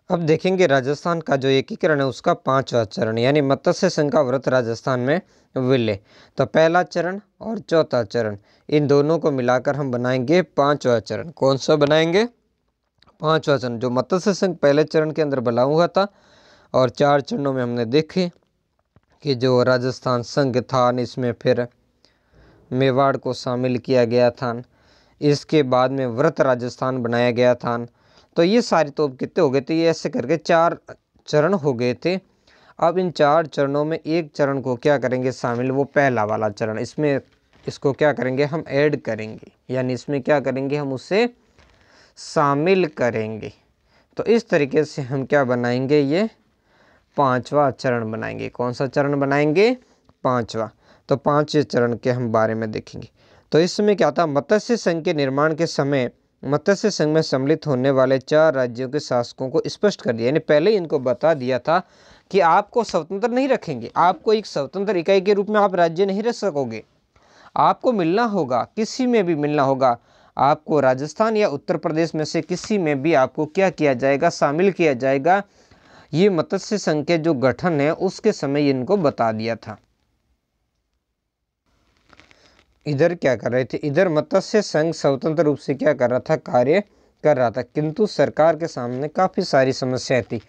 अब देखेंगे राजस्थान का जो एकीकरण है उसका 5वां चरण यानी मत्स्य संघ का व्रत राजस्थान में विलय। तो पहला चरण और चौथा चरण इन दोनों को मिलाकर हम बनाएंगे 5वां चरण। कौन सा बनाएंगे? 5वां चरण। जो मत्स्य संघ पहले चरण के अंदर बना हुआ था और 4 चरणों में हमने देखे कि जो राजस्थान संघ था इसमें फिर मेवाड़ को शामिल किया गया था, इसके बाद में व्रत राजस्थान बनाया गया था। तो ये सारी तो कितने हो गए थे, ये ऐसे करके 4 चरण हो गए थे। अब इन 4 चरणों में एक चरण को क्या करेंगे शामिल, वो पहला वाला चरण। इसमें इसको क्या करेंगे हम ऐड करेंगे, यानी इसमें क्या करेंगे हम उसे शामिल करेंगे। तो इस तरीके से हम क्या बनाएंगे, ये 5वां चरण बनाएंगे। कौन सा चरण बनाएंगे? 5वां। तो 5वें चरण के हम बारे में देखेंगे। तो इस समय क्या था, मत्स्य संघ के निर्माण के समय मत्स्य संघ में सम्मिलित होने वाले 4 राज्यों के शासकों को स्पष्ट कर दिया, यानी पहले इनको बता दिया था कि आपको स्वतंत्र नहीं रखेंगे, आपको एक स्वतंत्र इकाई के रूप में आप राज्य नहीं रख सकोगे, आपको मिलना होगा, किसी में भी मिलना होगा, आपको राजस्थान या उत्तर प्रदेश में से किसी में भी आपको क्या किया जाएगा, शामिल किया जाएगा। ये मत्स्य संघ के जो गठन है उसके समय इनको बता दिया था। इधर क्या कर रहे थे, इधर मत्स्य संघ स्वतंत्र रूप से क्या कर रहा था, कार्य कर रहा था, किंतु सरकार के सामने काफ़ी सारी समस्याएं थी,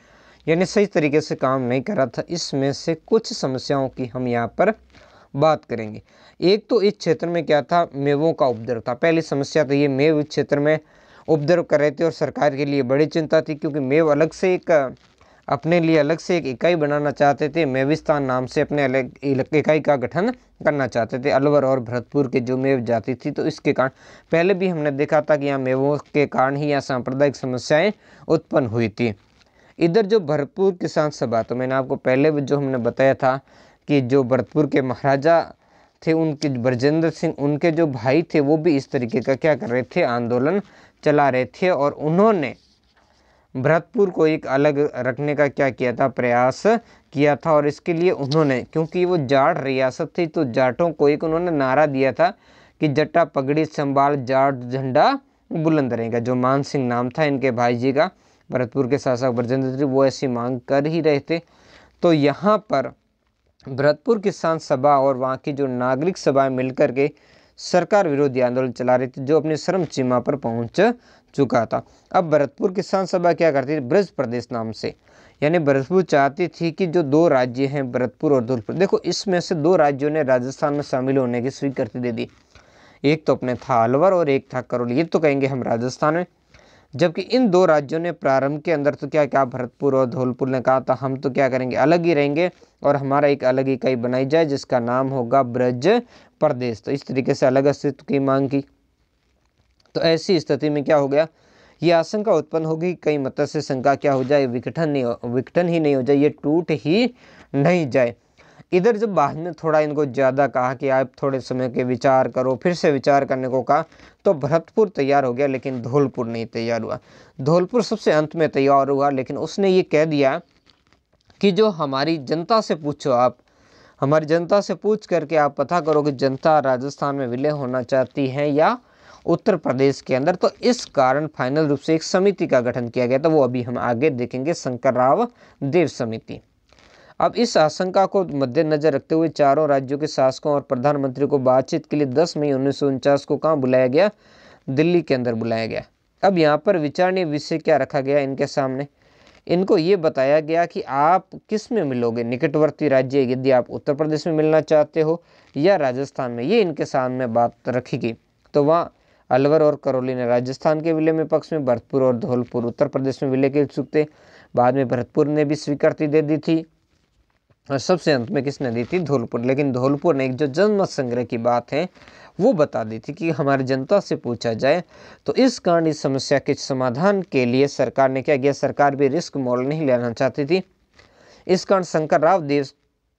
यानी सही तरीके से काम नहीं कर रहा था। इसमें से कुछ समस्याओं की हम यहाँ पर बात करेंगे। एक तो इस क्षेत्र में क्या था, मेवों का उपद्रव था। पहली समस्या तो ये मेव क्षेत्र में उपद्रव कर रहे थे और सरकार के लिए बड़ी चिंता थी, क्योंकि मेव अलग से एक अपने लिए अलग से एक इकाई बनाना चाहते थे। मेविस्तान नाम से अपने अलग इकाई का गठन करना चाहते थे। अलवर और भरतपुर के जो मेव जाति थी, तो इसके कारण पहले भी हमने देखा था कि यहाँ मेवों के कारण ही यहाँ सांप्रदायिक समस्याएं उत्पन्न हुई थी। इधर जो भरतपुर किसान सभा, तो मैंने आपको पहले जो हमने बताया था कि जो भरतपुर के महाराजा थे, उनके ब्रजेंद्र सिंह, उनके जो भाई थे, वो भी इस तरीके का क्या कर रहे थे, आंदोलन चला रहे थे और उन्होंने भरतपुर को एक अलग रखने का क्या किया था, प्रयास किया था। और इसके लिए उन्होंने, क्योंकि वो जाट रियासत थी, तो जाटों को एक उन्होंने नारा दिया था कि जट्टा पगड़ी संभाल जाट झंडा बुलंद रहेगा। जो मान सिंह नाम था इनके भाई जी का, भरतपुर के शासक ब्रजेंद्र सिंह, वो ऐसी मांग कर ही रहे थे। तो यहाँ पर भरतपुर किसान सभा और वहाँ की जो नागरिक सभाएं मिलकर के सरकार विरोधी आंदोलन चला रही थी, जो अपनी चरम सीमा पर पहुंच चुका था। अब भरतपुर किसान सभा क्या करती थी, ब्रज प्रदेश नाम से, यानी भरतपुर चाहती थी कि जो 2 राज्य हैं, भरतपुर और धौलपुर, देखो इसमें से 2 राज्यों ने राजस्थान में शामिल होने की स्वीकृति दे दी। एक तो अपने था अलवर और एक था करौली, ये तो कहेंगे हम राजस्थान में। जबकि इन 2 राज्यों ने प्रारंभ के अंदर तो क्या क्या, भरतपुर और धौलपुर ने कहा था हम तो क्या करेंगे, अलग ही रहेंगे और हमारा एक अलग इकाई बनाई जाए जिसका नाम होगा ब्रज प्रदेश। तो इस तरीके से अलग अस्तित्व की मांग की। तो ऐसी स्थिति में क्या हो गया, ये आशंका उत्पन्न होगी कहीं मत्स्य संघ का क्या हो जाए, विघटन ही नहीं हो जाए, ये टूट ही नहीं जाए। इधर जब बाद में थोड़ा इनको ज़्यादा कहा कि आप थोड़े समय के विचार करो, फिर से विचार करने को कहा, तो भरतपुर तैयार हो गया लेकिन धौलपुर नहीं तैयार हुआ। धौलपुर सबसे अंत में तैयार हुआ, लेकिन उसने ये कह दिया कि जो हमारी जनता से पूछो, आप हमारी जनता से पूछ करके आप पता करो कि जनता राजस्थान में विलय होना चाहती है या उत्तर प्रदेश के अंदर। तो इस कारण फाइनल रूप से एक समिति का गठन किया गया था, वो अभी हम आगे देखेंगे, शंकरराव देव समिति। अब इस आशंका को मद्देनजर रखते हुए चारों राज्यों के शासकों और प्रधानमंत्री को बातचीत के लिए 10 मई 1949 को कहाँ बुलाया गया, दिल्ली के अंदर बुलाया गया। अब यहाँ पर विचारणीय विषय क्या रखा गया इनके सामने, इनको ये बताया गया कि आप किस में मिलोगे, निकटवर्ती राज्य यदि आप उत्तर प्रदेश में मिलना चाहते हो या राजस्थान में, ये इनके सामने बात रखी गई। तो वहाँ अलवर और करौली ने राजस्थान के विलय में पक्ष में, भरतपुर और धौलपुर उत्तर प्रदेश में विलय के इच्छुक थे। बाद में भरतपुर ने भी स्वीकृति दे दी थी और सबसे अंत में किसने दी थी, धौलपुर। लेकिन धौलपुर ने एक जो जनमत संग्रह की बात है वो बता दी थी कि हमारी जनता से पूछा जाए। तो इस कारण इस समस्या के समाधान के लिए सरकार ने क्या किया, सरकार भी रिस्क मॉडल नहीं लेना चाहती थी। इस कारण शंकरराव देव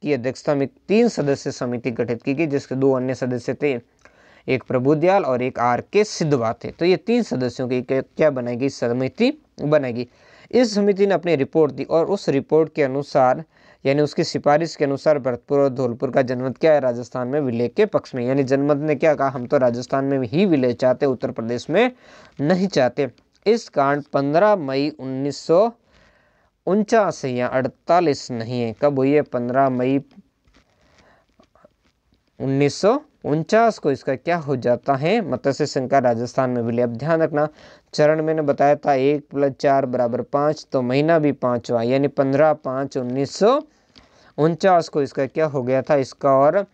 की अध्यक्षता में 3 सदस्य समिति गठित की गई, जिसके 2 अन्य सदस्य थे, एक प्रभुदयाल और एक R.K. सिद्धवा थे। तो ये 3 सदस्यों की क्या बनाएगी, समिति बनाएगी। इस समिति ने अपनी रिपोर्ट दी और उस रिपोर्ट के अनुसार, यानी उसकी सिफारिश के अनुसार भरतपुर और धौलपुर का जनमत क्या है, राजस्थान में विलय के पक्ष में। यानी जनमत ने क्या कहा, हम तो राजस्थान में ही विलय चाहते, उत्तर प्रदेश में नहीं चाहते। इस कारण 15 मई 49 है या 48 नहीं है। कब हुई है? 15 मई 1949 को इसका क्या हो जाता है? मत्स्य संघ का राजस्थान में विलय। अब ध्यान रखना, चरण मैंने बताया था 1 + 4 = 5, तो महीना भी 5 हुआ, यानी 15/5/1949 को इसका क्या हो गया था? इसका और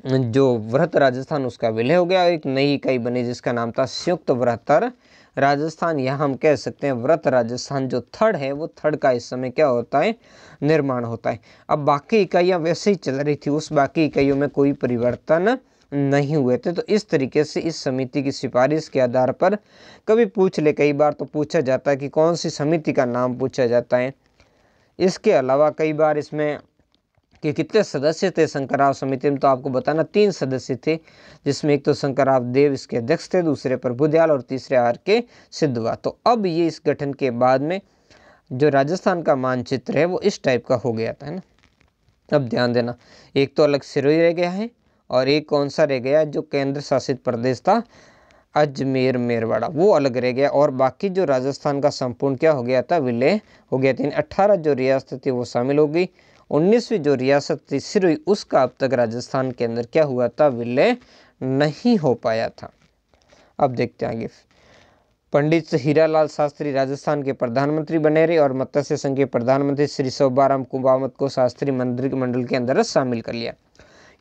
जो वृहत राजस्थान उसका विलय हो गया। एक नई इकाई बनी जिसका नाम था संयुक्त वृहत्तर राजस्थान। यहाँ हम कह सकते हैं वृहत राजस्थान जो थर्ड है वो थर्ड का इस समय क्या होता है? निर्माण होता है। अब बाकी इकाइयाँ वैसे ही चल रही थी, उस बाकी इकाइयों में कोई परिवर्तन नहीं हुए थे। तो इस तरीके से इस समिति की सिफारिश के आधार पर कभी पूछ ले, कई बार तो पूछा जाता है कि कौन सी समिति का नाम पूछा जाता है। इसके अलावा कई बार इसमें कि कितने सदस्य थे शंकरराव समिति में, तो आपको बताना 3 सदस्य थे, जिसमें एक तो शंकरराव देव इसके अध्यक्ष थे, दूसरे प्रभुदयाल और तीसरे R.K. सिद्धवा। तो अब ये इस गठन के बाद में जो राजस्थान का मानचित्र है वो इस टाइप का हो गया था, है ना। अब ध्यान देना, एक तो अलग सिरोही रह गया है और एक कौन सा रह गया जो केंद्र शासित प्रदेश था अजमेर मेरवाड़ा, वो अलग रह गया। और बाकी जो राजस्थान का संपूर्ण क्या हो गया था? विलय हो गया था। 18 जो रियासत थी वो शामिल हो गई। 19वीं जो रियासत थी सिरोही, उसका अब तक राजस्थान के अंदर क्या हुआ था? विलय नहीं हो पाया था। अब देखते हैं आगे। पंडित हीरालाल शास्त्री राजस्थान के प्रधानमंत्री बने रहे और मत्स्य संघ के प्रधानमंत्री श्री शोभाराम कुंभावत को शास्त्री मंत्रिमंडल के अंदर शामिल कर लिया।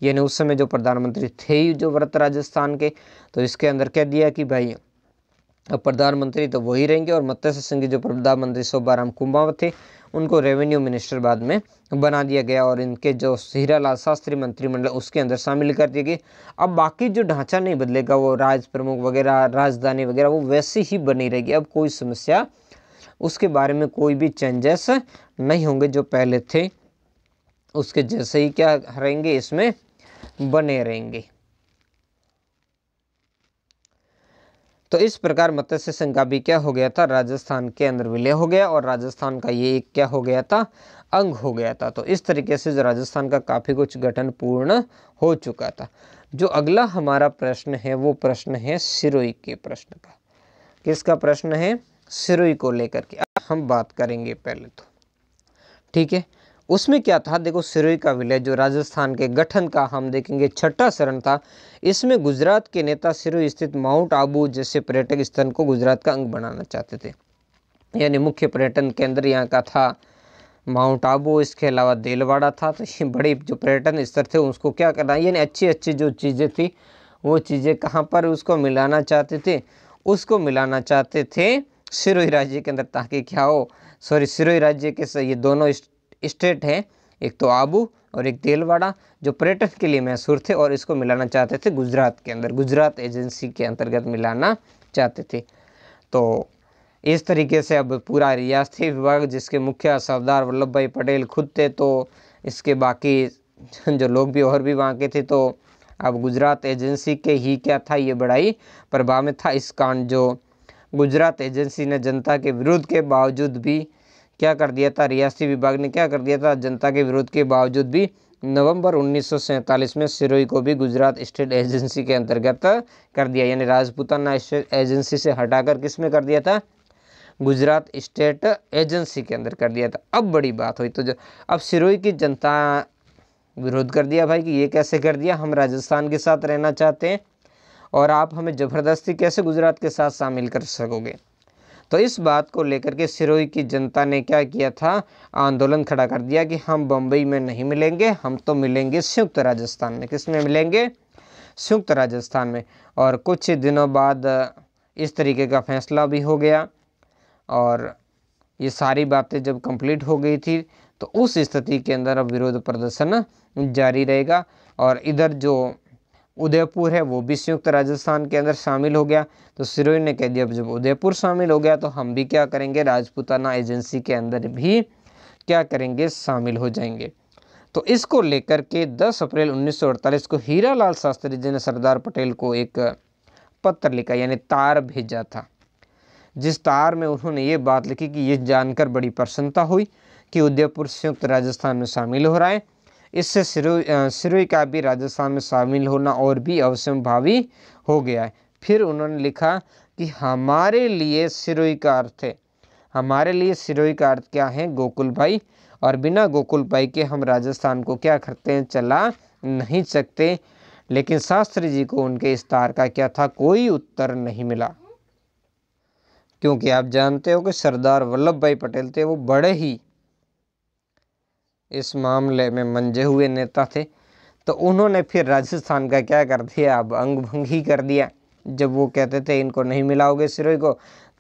यानी उस समय जो प्रधानमंत्री थे जो व्रत राजस्थान के, तो इसके अंदर कह दिया कि भाई अब प्रधानमंत्री तो वही रहेंगे और मत्स्य संघ के जो प्रधानमंत्री शोभाराम कुंभावत थे उनको रेवेन्यू मिनिस्टर बाद में बना दिया गया और इनके जो हीरालाल शास्त्री मंत्रिमंडल उसके अंदर शामिल कर दिए गए। अब बाकी जो ढांचा नहीं बदलेगा, वो राज प्रमुख वगैरह, राजधानी वगैरह वो वैसी ही बनी रहेगी। अब कोई समस्या, उसके बारे में कोई भी चेंजेस नहीं होंगे, जो पहले थे उसके जैसे ही क्या रहेंगे, इसमें बने रहेंगे। तो इस प्रकार मत्स्य संघ का भी क्या हो गया था? राजस्थान के अंदर विलय हो गया और राजस्थान का ये एक क्या हो गया था? अंग हो गया था। तो इस तरीके से जो राजस्थान का काफ़ी कुछ गठन पूर्ण हो चुका था। जो अगला हमारा प्रश्न है वो प्रश्न है सिरोही के प्रश्न का। किसका प्रश्न है? सिरोही को लेकर के हम बात करेंगे पहले तो, ठीक है। उसमें क्या था? देखो, सिरोही का विलय जो राजस्थान के गठन का हम देखेंगे छठा चरण था। इसमें गुजरात के नेता सिरोही स्थित माउंट आबू जैसे पर्यटक स्थल को गुजरात का अंग बनाना चाहते थे। यानी मुख्य पर्यटन केंद्र यहाँ का था माउंट आबू, इसके अलावा देलवाड़ा था। तो ये बड़े जो पर्यटन स्थल थे उसको क्या करना, यानी अच्छी अच्छी जो चीज़ें थी वो चीज़ें कहाँ पर उसको मिलाना चाहते थे? उसको मिलाना चाहते थे सिरोही राज्य के अंदर, ताकि क्या हो, सिरोही राज्य के ये दोनों स्टेट हैं, एक तो आबू और एक देलवाड़ा, जो पर्यटन के लिए मशहूर थे और इसको मिलाना चाहते थे गुजरात के अंदर, गुजरात एजेंसी के अंतर्गत मिलाना चाहते थे। तो इस तरीके से अब पूरा रियासती विभाग जिसके मुखिया सरदार वल्लभ भाई पटेल खुद थे, तो इसके बाकी जो लोग भी और भी वहाँ के थे, तो अब गुजरात एजेंसी के ही क्या था, ये बड़ा ही प्रभाव में था। इस कांड जो गुजरात एजेंसी ने जनता के विरोध के बावजूद भी क्या कर दिया था, रियासती विभाग ने क्या कर दिया था, जनता के विरोध के बावजूद भी नवंबर 1947 में सिरोही को भी गुजरात स्टेट एजेंसी के अंतर्गत कर दिया। यानी राजपूताना स्टेट एजेंसी से हटाकर किस में कर दिया था? गुजरात स्टेट एजेंसी के अंदर कर दिया था। अब बड़ी बात हुई, तो जो अब सिरोही की जनता विरोध कर दिया भाई कि ये कैसे कर दिया, हम राजस्थान के साथ रहना चाहते हैं और आप हमें ज़बरदस्ती कैसे गुजरात के साथ शामिल कर सकोगे। तो इस बात को लेकर के सिरोही की जनता ने क्या किया था, आंदोलन खड़ा कर दिया कि हम बम्बई में नहीं मिलेंगे, हम तो मिलेंगे संयुक्त राजस्थान में। किस में मिलेंगे? संयुक्त राजस्थान में। और कुछ दिनों बाद इस तरीके का फैसला भी हो गया और ये सारी बातें जब कंप्लीट हो गई थी तो उस स्थिति के अंदर अब विरोध प्रदर्शन जारी रहेगा। और इधर जो उदयपुर है वो भी संयुक्त राजस्थान के अंदर शामिल हो गया। तो सिरोही ने कह दिया जब उदयपुर शामिल हो गया तो हम भी क्या करेंगे, राजपूताना एजेंसी के अंदर भी क्या करेंगे, शामिल हो जाएंगे। तो इसको लेकर के 10 अप्रैल 1948 को हीरालाल शास्त्री जी ने सरदार पटेल को एक पत्र लिखा, यानी तार भेजा था, जिस तार में उन्होंने ये बात लिखी कि ये जानकर बड़ी प्रसन्नता हुई कि उदयपुर संयुक्त राजस्थान में शामिल हो रहा है। इससे सिरोही का भी राजस्थान में शामिल होना और भी अवश्यंभावी हो गया है। फिर उन्होंने लिखा कि हमारे लिए सिरोही का अर्थ है हमारे लिए सिरोही का अर्थ क्या है? गोकुल भाई, और बिना गोकुल भाई के हम राजस्थान को क्या करते हैं? चला नहीं सकते। लेकिन शास्त्री जी को उनके इस तार का क्या था? कोई उत्तर नहीं मिला, क्योंकि आप जानते हो कि सरदार वल्लभ भाई पटेल थे वो बड़े ही इस मामले में मंजे हुए नेता थे। तो उन्होंने फिर राजस्थान का क्या कर दिया? अब अंग भंग ही कर दिया। जब वो कहते थे इनको नहीं मिलाओगे सिरोही को,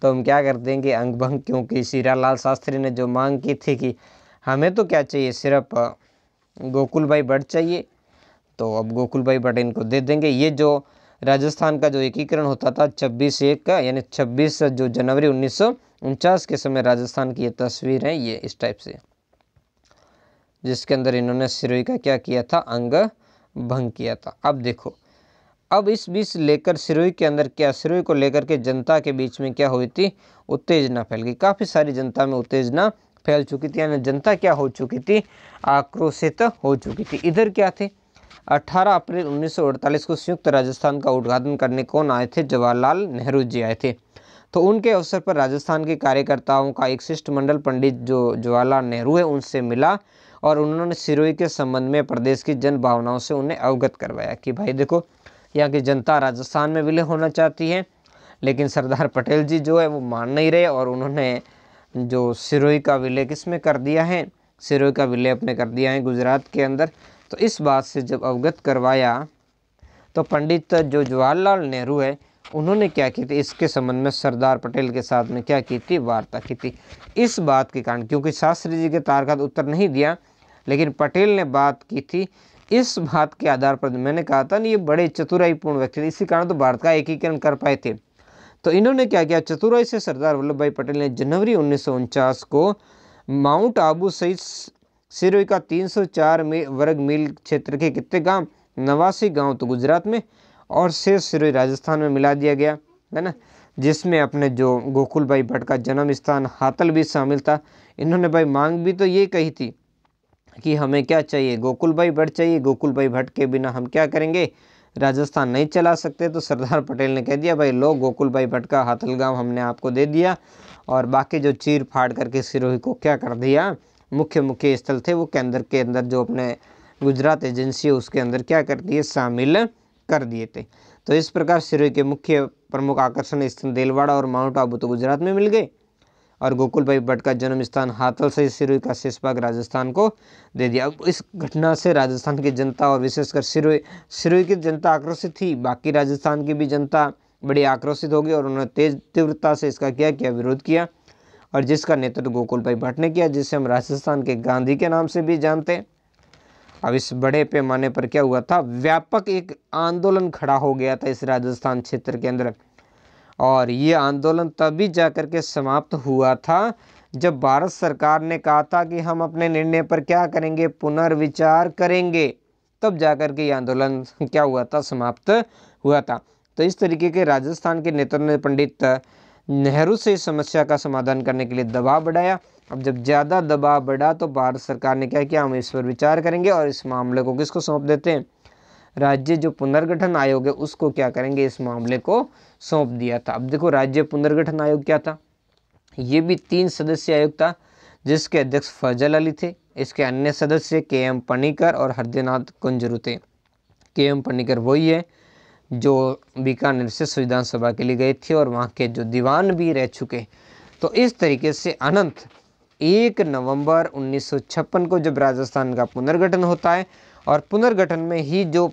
तो हम क्या कर देंगे? अंग भंग। क्योंकि शीरालाल शास्त्री ने जो मांग की थी कि हमें तो क्या चाहिए, सिर्फ गोकुल भाई भट्ट चाहिए, तो अब गोकुल भाई भट्ट इनको दे देंगे। ये जो राजस्थान का जो एकीकरण होता था 26/1 का, यानी 26 जो जनवरी 1949 के समय राजस्थान की ये तस्वीर है, ये इस टाइप से, जिसके अंदर इन्होंने सिरोही का क्या किया था? अंग भंग किया था। अब देखो, अब इस बीच लेकर सिरोही के अंदर क्या, सिरोही को लेकर के जनता के बीच में क्या हुई थी? उत्तेजना फैल गई। काफ़ी सारी जनता में उत्तेजना फैल चुकी थी, यानी जनता क्या हो चुकी थी? आक्रोशित हो चुकी थी। इधर क्या थे? 18 अप्रैल 1948 को संयुक्त राजस्थान का उद्घाटन करने कौन आए थे? जवाहरलाल नेहरू जी आए थे। तो उनके अवसर पर राजस्थान के कार्यकर्ताओं का एक शिष्टमंडल पंडित जो जवाहरलाल नेहरू है उनसे मिला, और उन्होंने सिरोही के संबंध में प्रदेश की जन भावनाओं से उन्हें अवगत करवाया कि भाई देखो, यहाँ की जनता राजस्थान में विलय होना चाहती है, लेकिन सरदार पटेल जी जो है वो मान नहीं रहे, और उन्होंने जो सिरोही का विलय किस में कर दिया है? सिरोही का विलय अपने कर दिया है गुजरात के अंदर। तो इस बात से जब अवगत करवाया, तो पंडित जो जवाहरलाल नेहरू है उन्होंने क्या की थी? इसके संबंध में सरदार पटेल के साथ में क्या की थी? वार्ता की थी। इस बात के कारण, क्योंकि शास्त्री जी के तार का उत्तर नहीं दिया, लेकिन पटेल ने बात की थी, इस बात के आधार पर मैंने कहा था ना, ये बड़े चतुराईपूर्ण व्यक्ति थे, इसी कारण तो भारत का एकीकरण कर पाए थे। तो इन्होंने क्या किया? चतुराई से सरदार वल्लभ भाई पटेल ने जनवरी 1949 को माउंट आबू सहित सिरोही का 304 वर्ग मील क्षेत्र के कितने गांव? 89 गांव तो गुजरात में, और शेष सिरोही राजस्थान में मिला दिया गया, है ना, जिसमें अपने जो गोकुल भाई भट्ट का जन्म स्थान हातल भी शामिल था। इन्होंने भाई मांग भी तो ये कही थी कि हमें क्या चाहिए? गोकुल भाई भट्ट चाहिए। गोकुल भाई भट्ट के बिना हम क्या करेंगे? राजस्थान नहीं चला सकते। तो सरदार पटेल ने कह दिया भाई लो, गोकुल भाई भट्ट का हातल गांव हमने आपको दे दिया, और बाकी जो चीर फाड़ करके सिरोही को क्या कर दिया? मुख्य स्थल थे वो केंद्र के अंदर जो अपने गुजरात एजेंसी है उसके अंदर क्या कर दिए? शामिल कर दिए थे। तो इस प्रकार सिरोही के मुख्य प्रमुख आकर्षण स्थल देलवाड़ा और माउंट आबू तो गुजरात में मिल गए, और गोकुल भाई भट्ट का जन्म स्थान हातल से सिरोही का शेष भाग राजस्थान को दे दिया। अब इस घटना से राजस्थान की जनता और विशेषकर सिरोही की जनता आक्रोशित थी। बाकी राजस्थान की भी जनता बड़ी आक्रोशित होगी, और उन्होंने तेज तीव्रता से इसका क्या किया? विरोध किया, और जिसका नेतृत्व गोकुल भाई भट्ट ने किया, जिसे हम राजस्थान के गांधी के नाम से भी जानते हैं। अब इस बड़े पैमाने पर क्या हुआ था? व्यापक एक आंदोलन खड़ा हो गया था इस राजस्थान क्षेत्र के अंदर, और ये आंदोलन तभी जाकर के समाप्त हुआ था जब भारत सरकार ने कहा था कि हम अपने निर्णय पर क्या करेंगे? पुनर्विचार करेंगे। तब जाकर के ये आंदोलन क्या हुआ था? समाप्त हुआ था। तो इस तरीके के राजस्थान के नेताओं ने पंडित नेहरू से इस समस्या का समाधान करने के लिए दबाव बढ़ाया। अब जब ज़्यादा दबाव बढ़ा तो भारत सरकार ने क्या किया? हम इस पर विचार करेंगे, और इस मामले को किसको सौंप देते हैं? राज्य जो पुनर्गठन आयोग है उसको क्या करेंगे? इस मामले को सौंप दिया था। अब देखो, राज्य पुनर्गठन आयोग क्या था? ये भी 3 सदस्यीय आयोग था, जिसके अध्यक्ष फजल अली थे। इसके अन्य सदस्य KM पनिकर और हृदयनाथ कुंजरू थे। KM पनिकर वही है जो बीकानेर से संविधान सभा के लिए गए थे, और वहाँ के जो दीवान भी रह चुके। तो इस तरीके से अनंत 1 नवंबर 1956 को जब राजस्थान का पुनर्गठन होता है, और पुनर्गठन में ही जो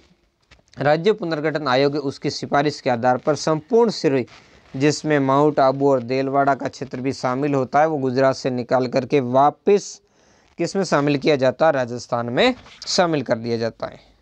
राज्य पुनर्गठन आयोग है उसकी सिफारिश के आधार पर संपूर्ण सिरोही, जिसमें माउंट आबू और देलवाड़ा का क्षेत्र भी शामिल होता है, वो गुजरात से निकाल करके वापस किस में शामिल किया जाता है? राजस्थान में शामिल कर दिया जाता है।